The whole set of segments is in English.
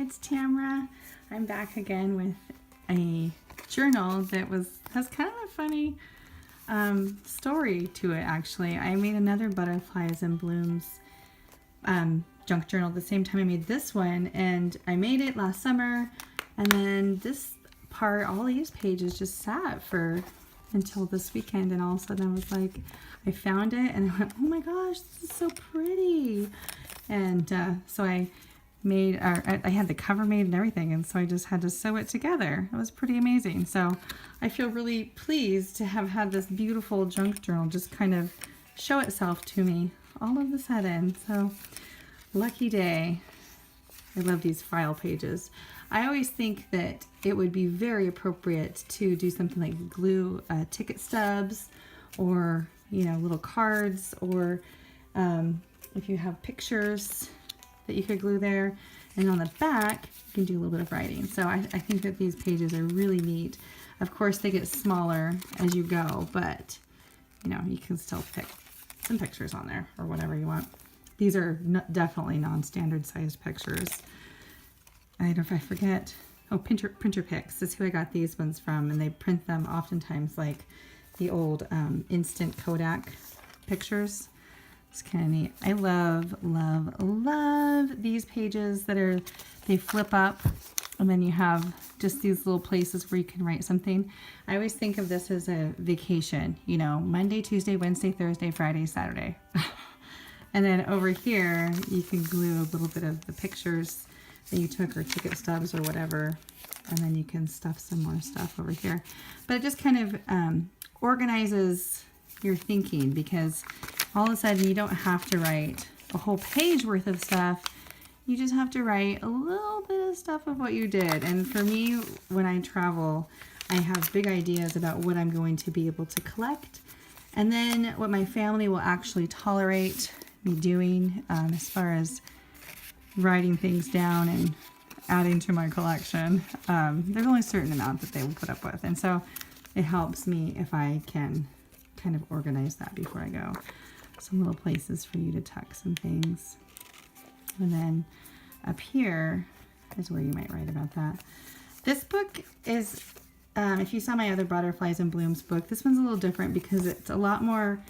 it's Tamara. I'm back again with a journal that has kind of a funny story to it actually. I made another Butterflies and Blooms junk journal at the same time I made this one, and I made it last summer, and then this part, all these pages just sat until this weekend, and all of a sudden I was like, I found it and I went, oh my gosh, this is so pretty. And so I had the cover made and everything, and so I just had to sew it together. It was pretty amazing. So I feel really pleased to have had this beautiful junk journal just kind of show itself to me all of a sudden. So lucky day. I love these file pages. I always think that it would be very appropriate to do something like glue ticket stubs, or little cards, or if you have pictures that you could glue there, and on the back you can do a little bit of writing. So I think that these pages are really neat. Of course they get smaller as you go, but you can still pick some pictures on there or whatever you want. These are definitely non-standard sized pictures. I don't know if I forget. Oh, Printer Picks is who I got these ones from, and they print them oftentimes like the old instant Kodak pictures. It's kind of neat. I love, love, love these pages they flip up, and then you have just these little places where you can write something. I always think of this as a vacation, Monday, Tuesday, Wednesday, Thursday, Friday, Saturday. And then over here, you can glue a little bit of the pictures that you took, or ticket stubs or whatever, and then you can stuff some more stuff over here. But it just kind of organizes your thinking, because all of a sudden you don't have to write a whole page worth of stuff. You just have to write a little bit of stuff of what you did. And for me, when I travel, I have big ideas about what I'm going to be able to collect, and then what my family will actually tolerate me doing as far as writing things down and adding to my collection. There's only a certain amount that they will put up with, and so it helps me if I can kind of organize that before I go. Some little places for you to tuck some things. And then up here is where you might write about that. This book is, if you saw my other Butterflies and Blooms book, this one's a little different because it's a lot more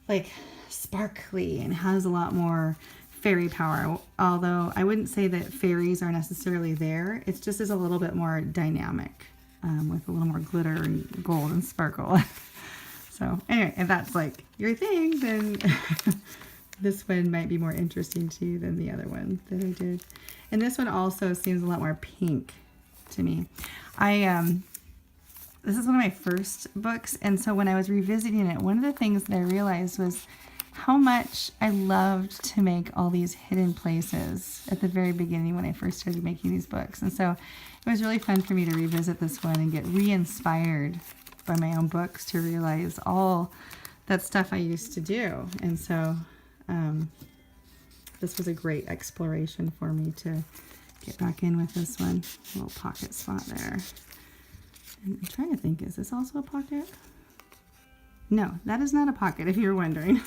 like sparkly and has a lot more fairy power. Although I wouldn't say that fairies are necessarily there. It's just is a little bit more dynamic, with a little more glitter and gold and sparkle. So anyway, if that's like your thing, then this one might be more interesting to you than the other one that I did. And this one also seems a lot more pink to me. This is one of my first books, and so when I was revisiting it, one of the things that I realized was how much I loved to make all these hidden places at the very beginning when I first started making these books. And so it was really fun for me to revisit this one and get re-inspired by my own books to realize all that stuff I used to do. And so this was a great exploration for me to get back in with this one. A little pocket spot there. And I'm trying to think, is this also a pocket? No, that is not a pocket, if you were wondering.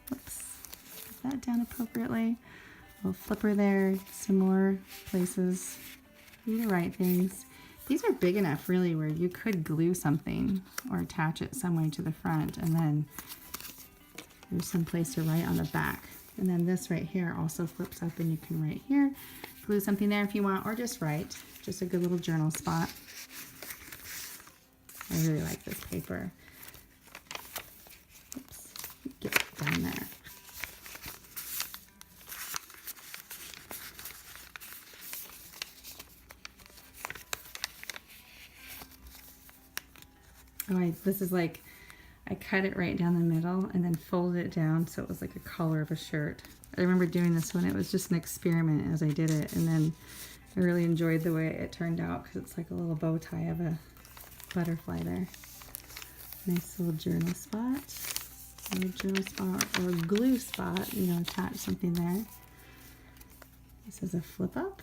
Whoops. Put that down appropriately. A little flipper there. Some more places for you to write things. These are big enough, really, where you could glue something or attach it some way to the front, and then there's some place to write on the back. And then this right here also flips up, and you can write here, glue something there if you want, or just write. Just a good little journal spot. I really like this paper. Oops, get down there. Oh, this is like, I cut it right down the middle and then folded it down so it was like a collar of a shirt. I remember doing this when it was just an experiment as I did it, and then I really enjoyed the way it turned out because it's like a little bow tie of a butterfly there. Nice little journal spot. A journal spot or glue spot, attach something there. This is a flip up.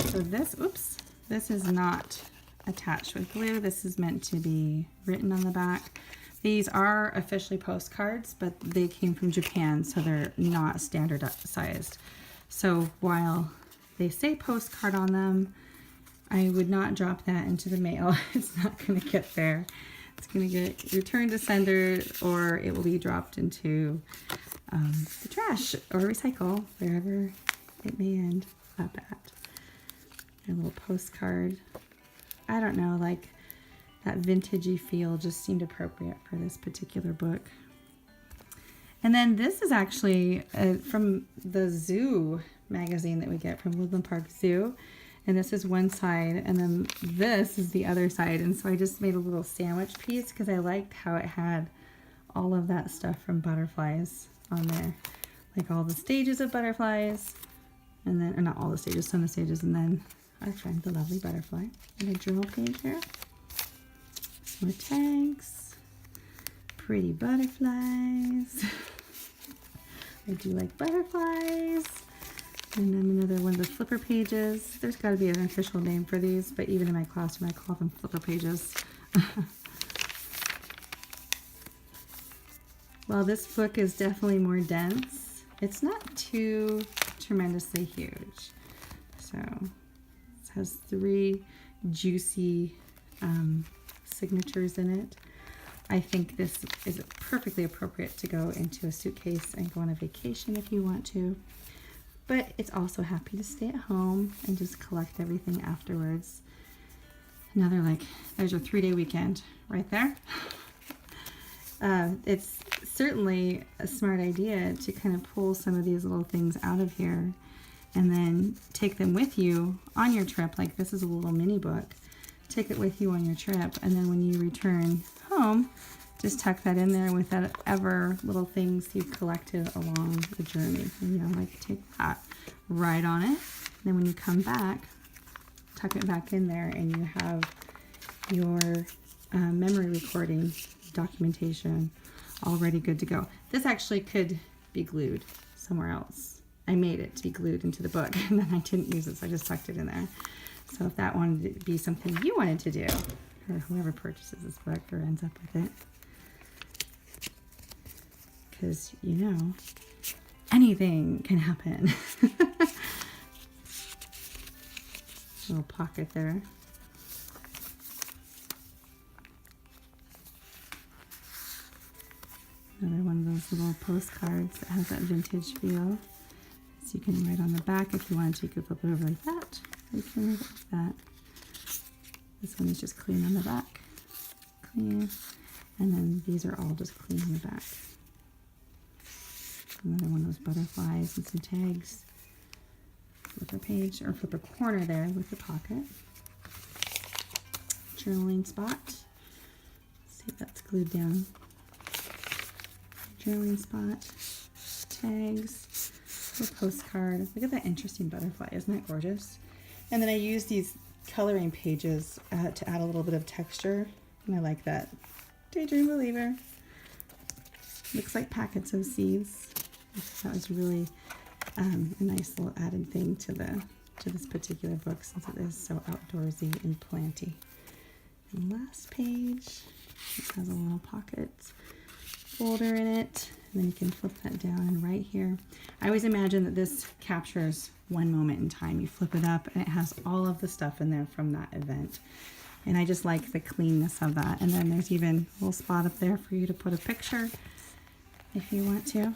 So this is not attached with glue. This is meant to be written on the back. These are officially postcards, but they came from Japan, so they're not standardized. So while they say postcard on them, I would not drop that into the mail. It's not going to get there. It's going to get returned to sender, or it will be dropped into the trash or recycle, wherever it may end up at. A little postcard. I don't know, like that vintagey feel just seemed appropriate for this particular book. And then this is actually from the zoo magazine that we get from Woodland Park Zoo. And this is one side, and then this is the other side. And so I just made a little sandwich piece because I liked how it had all of that stuff from butterflies on there. Like all the stages of butterflies, and then, or not all the stages, some of the stages, and then our friend, the lovely butterfly. And a journal page here. More tags. Pretty butterflies. I do like butterflies. And then another one of the flipper pages. There's got to be an official name for these, but even in my classroom I call them flipper pages. Well, this book is definitely more dense. It's not too tremendously huge. So it has 3 juicy signatures in it. I think this is perfectly appropriate to go into a suitcase and go on a vacation if you want to. But it's also happy to stay at home and just collect everything afterwards. Another, like, there's your 3-day weekend right there. It's certainly a smart idea to kind of pull some of these little things out of here and then take them with you on your trip. Like, this is a little mini book. Take it with you on your trip, and then when you return home, just tuck that in there with whatever little things you've collected along the journey. You know, like take that, write on it. Then when you come back, tuck it back in there, and you have your memory recording documentation already good to go. This actually could be glued somewhere else. I made it to be glued into the book, and then I didn't use it, so I just tucked it in there. So if that wanted to be something you wanted to do, or whoever purchases this book or ends up with it, because, you know, anything can happen. Little pocket there. Another one of those little postcards that has that vintage feel. So you can write on the back if you wanted to. You could flip it over like that. Or you can leave it like that. This one is just clean on the back. Clean. And then these are all just clean on the back. Another one of those butterflies and some tags. Flipper page, or flipper corner there with the pocket. Journaling spot. Let's see if that's glued down. Journaling spot. Tags. Little postcard. Look at that interesting butterfly. Isn't that gorgeous? And then I use these coloring pages to add a little bit of texture. And I like that. Daydream Believer. Looks like packets of seeds. That was really a nice little added thing to this particular book, since it is so outdoorsy and planty. And last page, it has a little pocket folder in it, and then you can flip that down, and right here, I always imagine that this captures one moment in time. You flip it up and it has all of the stuff in there from that event. And I just like the cleanness of that. And then there's even a little spot up there for you to put a picture if you want to.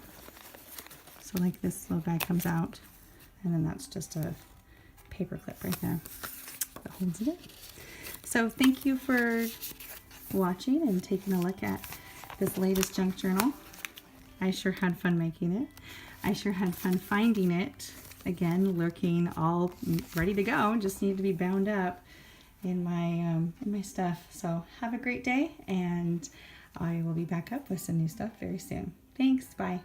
So like this little guy comes out, and then that's just a paper clip right there that holds it in. So thank you for watching and taking a look at this latest junk journal. I sure had fun making it. I sure had fun finding it. Again, lurking all ready to go. Just need to be bound up in my stuff. So have a great day, and I will be back up with some new stuff very soon. Thanks. Bye.